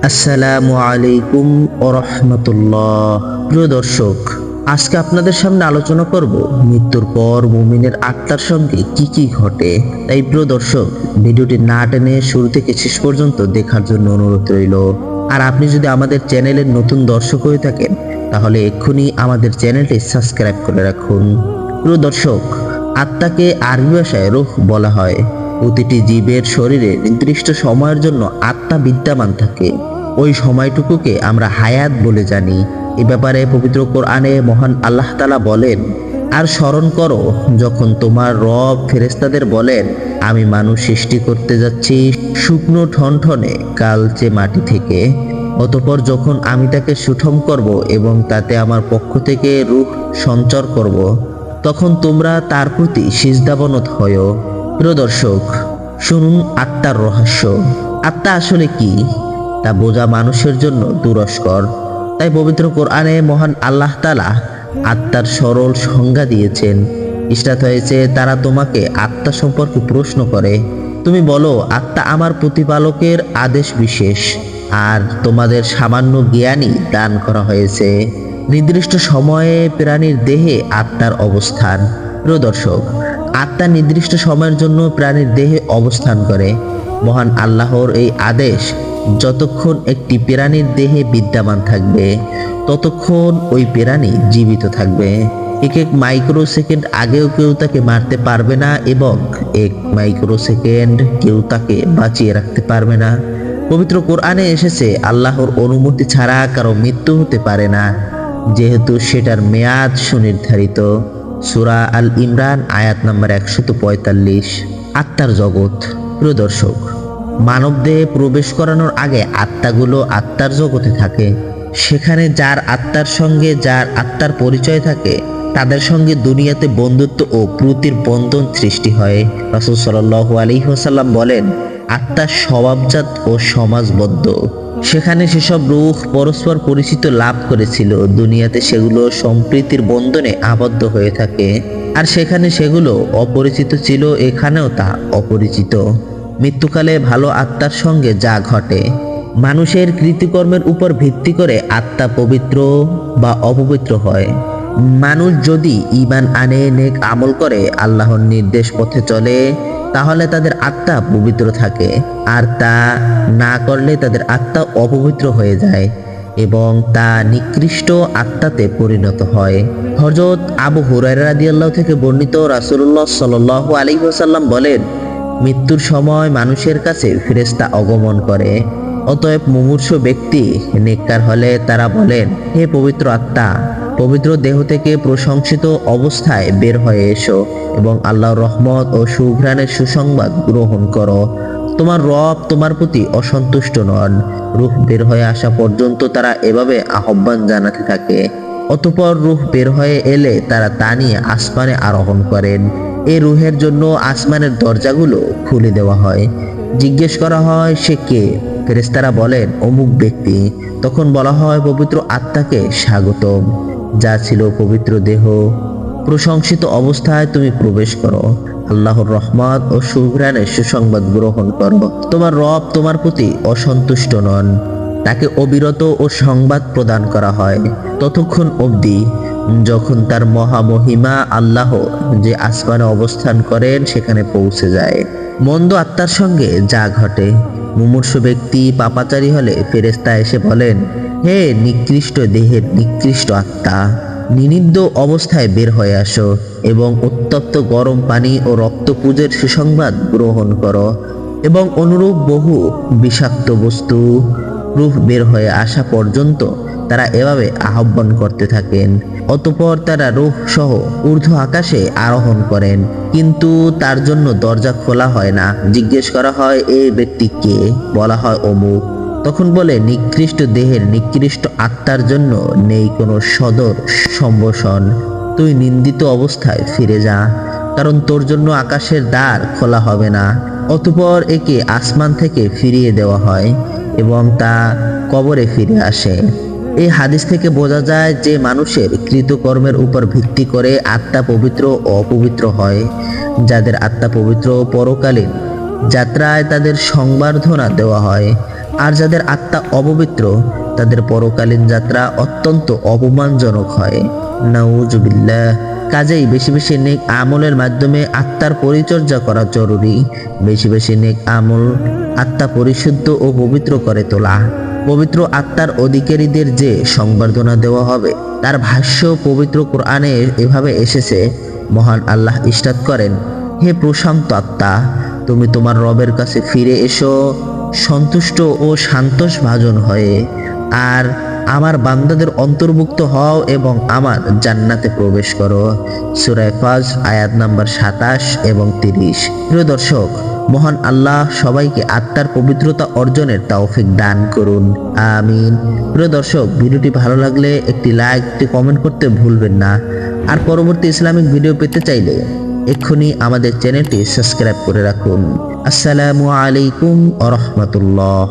আসসালামু আলাইকুম ওয়া রাহমাতুল্লাহ। প্রিয় দর্শক, আজকে আপনাদের সামনে আলোচনা করব মৃত্যুর পর মুমিনের আত্মার সঙ্গে কি কি ঘটে। তাই প্রিয় দর্শক, ভিডিওটি না টেনে শুরু থেকে শেষ পর্যন্ত দেখার জন্য অনুরোধ রইল। আর আপনি যদি আমাদের চ্যানেলের নতুন দর্শক হয়ে থাকেন তাহলে এক্ষুনি আমাদের চ্যানেলটি সাবস্ক্রাইব করে রাখুন। প্রিয় দর্শক, আত্মাকে আরবি ভাষায় রূহ বলা হয়। প্রতিটি জীবের শরীরে নির্দিষ্ট সময়ের জন্য আত্মা বিদ্যমান থাকে। ওই সময়টুকুকে আমরা হায়াত বলে জানি। এ ব্যাপারে পবিত্র কোরআনে মহান আল্লাহ তাআলা বলেন, আর স্মরণ করো যখন তোমার রব ফেরেশতাদের বলেন, আমি মানুষ সৃষ্টি করতে যাচ্ছি শুকনো ঠনঠনে কালচে মাটি থেকে। অতঃপর যখন আমি তাকে সুঠম করব এবং তাতে আমার পক্ষ থেকে রূহ সঞ্চার করব, তখন তোমরা তার প্রতি সিজদাবনত হয়ো। প্রিয় দর্শক, শুনুন আত্মার রহস্য। আত্মা আসলে কি তা বোঝা মানুষের জন্য দুরস্কর। তাই পবিত্র কোরআনে মহান আল্লাহ তাআলা আত্মার সরল সংজ্ঞা দিয়েছেন। ইরশাদ হয়েছে, তারা তোমাকে আত্মা সম্পর্কে প্রশ্ন করে, তুমি বলো, আত্মা আমার প্রতিপালকের আদেশ বিশেষ, আর তোমাদের সামান্য জ্ঞানই দান করা হয়েছে। নির্দিষ্ট সময়ে প্রাণীর দেহে আত্মার অবস্থান। প্রিয় দর্শক, আত্মা নির্দিষ্ট সময়ের জন্য প্রাণীর দেহে অবস্থান করে। মহান আল্লাহর এই আদেশ, যতক্ষণ একটি প্রাণীর দেহে বিদ্যমান থাকবে ততক্ষণ ওই প্রাণী জীবিত থাকবে। এক মাইক্রো সেকেন্ড আগেও কেউ তাকে মারতে পারবে না এবং এক মাইক্রো সেকেন্ড কেউ তাকে বাঁচিয়ে রাখতে পারবে না। পবিত্র কোরআনে এসেছে, আল্লাহর অনুমতি ছাড়া কারো মৃত্যু হতে পারে না, যেহেতু সেটার মেয়াদ সুনির্ধারিত। সূরা আল ইমরান আয়াত নম্বর 145। আত্মার জগৎ। প্রিয় দর্শক, মানবদেহে প্রবেশ করানোর আগে আত্মাগুলো আত্মার জগতে থাকে। সেখানে যার আত্মার পরিচয় থাকে তাদের সঙ্গে দুনিয়াতে বন্ধুত্ব ও প্রীতির বন্ধন সৃষ্টি হয়। রাসূল সাল্লাল্লাহু আলাইহি ওয়াসাল্লাম বলেন, আত্মা স্বভাবজাত ও সমাজবদ্ধ। সেখানে সেসব রূহ পরস্পর পরিচিত লাভ করেছিল, দুনিয়াতে সেগুলো সম্প্রীতির বন্ধনে আবদ্ধ হয়ে থাকে। আর সেখানে সেগুলো অপরিচিত ছিল, এখানেও তা অপরিচিত। মৃত্যুকালে ভালো আত্মার সঙ্গে যা ঘটে, মানুষের কৃতকর্মের উপর ভিত্তি করে আত্মা পবিত্র বা অপবিত্র হয়। মানুষ যদি ঈমান আনে, নেক আমল করে, আল্লাহর নির্দেশ পথে চলে, তাহলে তাদের আত্মা পবিত্র থাকে। আর তা না করলে তাদের আত্মা অপবিত্র হয়ে যায় এবং তা নিকৃষ্ট আত্মাতে পরিণত হয়। হযরত আবু হুরায়রা রাদিয়াল্লাহু থেকে বর্ণিত, রাসূলুল্লাহ সাল্লাল্লাহু আলাইহি ওয়াসাল্লাম বলেন, মৃত্যুর সময় মানুষের কাছে ফেরেশতা আগমন করে। অতএব মুমূর্ষু ব্যক্তি নেককার হলে তারা বলেন, হে পবিত্র আত্মা, পবিত্র দেহ থেকে প্রশংসিত অবস্থায় বের হয়ে এসো এবং আল্লাহর রহমত ও সুঘ্রাণের সুসংবাদ গ্রহণ করো। তোমার রব তোমার প্রতি অসন্তুষ্ট নন। রূহ বের হয়ে আসা পর্যন্ত তারা এভাবে আহ্বান জানাতে থাকে। অতঃপর রূহ বের হয়ে এলে তারা তা নিয়ে আসমানে আরোহণ করেন। এই রূহের জন্য আসমানের দরজাগুলো খুলে দেওয়া হয়। জিজ্ঞেস করা হয়, সে কে? ফেরেশতারা বলেন, অমুক ব্যক্তি। তখন বলা হয়, পবিত্র আত্মাকে স্বাগতম, যা ছিল পবিত্র দেহ। প্রশংসিত অবস্থায় তুমি প্রবেশ করো। আল্লাহর রহমত ও সুঘ্রাণের সুসংবাদ গ্রহণ করো। তোমার রব তোমার প্রতি অসন্তুষ্ট নন। তাকে অবিরত ও সংবাদ প্রদান করা হয় ততক্ষণ অবধি যখন তার মহামহিমা আল্লাহ যে আসমানে অবস্থান করেন সেখানে পৌঁছে যায়। মন্দ আত্মার সঙ্গে যা ঘটে, মুমূর্ষু ব্যক্তি পাপাচারী হলে ফেরেশতা এসে বলেন, হে নিকৃষ্ট দেহের নিকৃষ্ট আত্মা, নিনিদ্য অবস্থায় বের হয়ে আসো এবং উত্তপ্ত গরম পানি ও রক্তপুজের সুসংবাদ গ্রহণ করো। এবং অনুরূপ বহু বিষাক্ত বস্তু রূহ বের হয়ে আসা পর্যন্ত তারা এভাবে আহ্বান করতে থাকেন। অতঃপর তারা রূহ সহ ঊর্ধ্ব আকাশে আরোহণ করেন, কিন্তু তার জন্য দরজা খোলা হয় না। জিজ্ঞেস করা হয়, এই ব্যক্তি কে? বলা হয়, অমুক। তখন বলে, নিকৃষ্ট দেহের নিকৃষ্ট আত্মার জন্য নেই কোনো সদর সম্ভাষণ। তুই নিন্দিত অবস্থায় ফিরে যা, কারণ তোর জন্য আকাশের দ্বার খোলা হবে না। অতঃপর একে আসমান থেকে ফিরিয়ে দেওয়া হয় এবং তা কবরে ফিরে আসে। এই হাদিস থেকে বোঝা যায় যে মানুষের কৃতকর্মের উপর ভিত্তি করে আত্মা পবিত্র ও অপবিত্র হয়। যাদের আত্মা পবিত্র, পরকালীন যাত্রায় তাদের সংবর্ধনা দেওয়া হয়। আর যাদের আত্মা অপবিত্র তাদের পরকালীন যাত্রা অত্যন্ত অপমানজনক হয়। নাউজুবিল্লাহ। কাজেই বেশি বেশি নেক আমলের মাধ্যমে আত্মার পরিচর্যা করা জরুরি। বেশি বেশি নেক আমল আত্মা পরিশুদ্ধ ও পবিত্র করে তোলা। পবিত্র আত্মার অধিকারীদের যে সংবর্ধনা দেওয়া হবে তার ভাষ্য পবিত্র কোরআনে এভাবে এসেছে। মহান আল্লাহ ইরশাদ করেন, হে প্রশান্ত আত্মা, তুমি তোমার রবের কাছে ফিরে এসো সন্তুষ্ট ও শান্তভাজন হয়ে, আর আমার বান্দাদের অন্তর্ভুক্ত হও এবং আমার জান্নাতে প্রবেশ করো। সূরা ফাজ আয়াত নাম্বার 27 এবং 30। প্রিয় দর্শক, মহান আল্লাহ সবাইকে আত্মার পবিত্রতা অর্জনের তৌফিক দান করুন, আমিন। প্রিয় দর্শক, ভিডিওটি ভালো লাগলে একটি লাইক, একটি কমেন্ট করতে ভুলবেন না। আর পরবর্তী ইসলামিক ভিডিও পেতে চাইলে এক্ষুনি আমাদের চ্যানেলটি সাবস্ক্রাইব করে রাখুন। আসসালামু আলাইকুম ওয়া রাহমাতুল্লাহ।